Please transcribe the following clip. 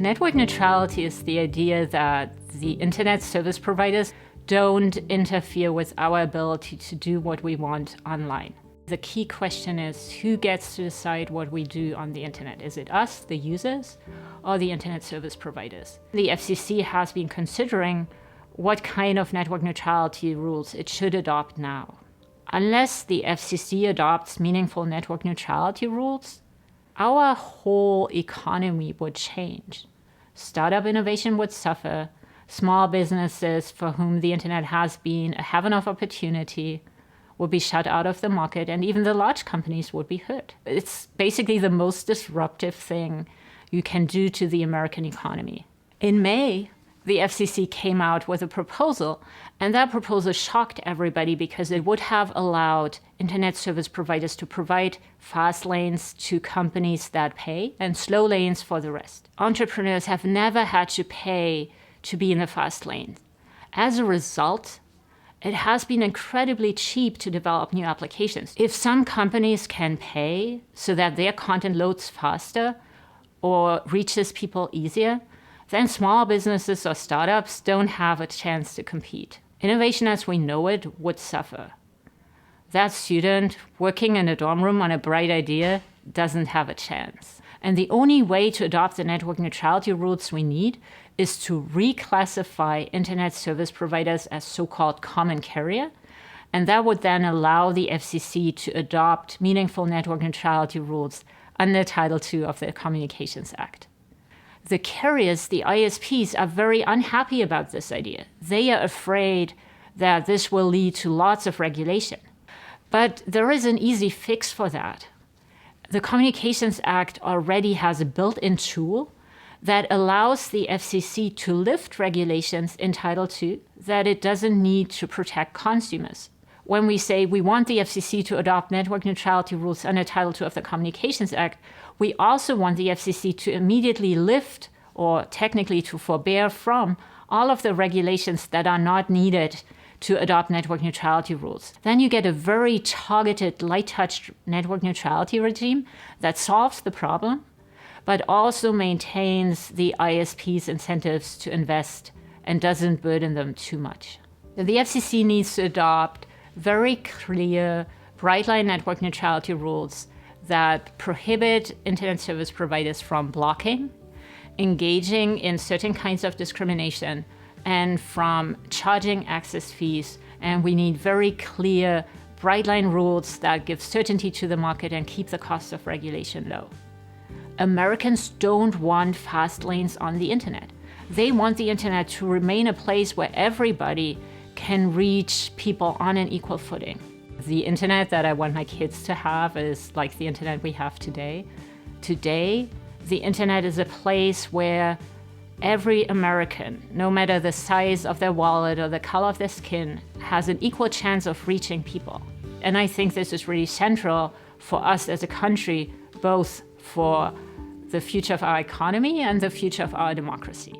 Network neutrality is the idea that the internet service providers don't interfere with our ability to do what we want online. The key question is, who gets to decide what we do on the internet? Is it us, the users, or the internet service providers? The FCC has been considering what kind of network neutrality rules it should adopt now. Unless the FCC adopts meaningful network neutrality rules, our whole economy would change. Startup innovation would suffer. Small businesses for whom the internet has been a heaven of opportunity would be shut out of the market, and even the large companies would be hurt. It's basically the most disruptive thing you can do to the American economy. In May, the FCC came out with a proposal, and that proposal shocked everybody because it would have allowed internet service providers to provide fast lanes to companies that pay and slow lanes for the rest. Entrepreneurs have never had to pay to be in the fast lane. As a result, it has been incredibly cheap to develop new applications. If some companies can pay so that their content loads faster or reaches people easier, then small businesses or startups don't have a chance to compete. Innovation as we know it would suffer. That student working in a dorm room on a bright idea doesn't have a chance. And the only way to adopt the network neutrality rules we need is to reclassify internet service providers as so-called common carrier. And that would then allow the FCC to adopt meaningful network neutrality rules under Title II of the Communications Act. The carriers, the ISPs, are very unhappy about this idea. They are afraid that this will lead to lots of regulation. But there is an easy fix for that. The Communications Act already has a built-in tool that allows the FCC to lift regulations in Title II that it doesn't need to protect consumers. When we say we want the FCC to adopt network neutrality rules under Title II of the Communications Act, we also want the FCC to immediately lift, or technically to forbear from, all of the regulations that are not needed to adopt network neutrality rules. Then you get a very targeted, light-touch network neutrality regime that solves the problem, but also maintains the ISP's incentives to invest and doesn't burden them too much. The FCC needs to adopt very clear, bright-line network neutrality rules that prohibit internet service providers from blocking, engaging in certain kinds of discrimination, and from charging access fees. And we need very clear, bright-line rules that give certainty to the market and keep the cost of regulation low. Americans don't want fast lanes on the internet. They want the internet to remain a place where everybody can reach people on an equal footing. The internet that I want my kids to have is like the internet we have today. Today, the internet is a place where every American, no matter the size of their wallet or the color of their skin, has an equal chance of reaching people. And I think this is really central for us as a country, both for the future of our economy and the future of our democracy.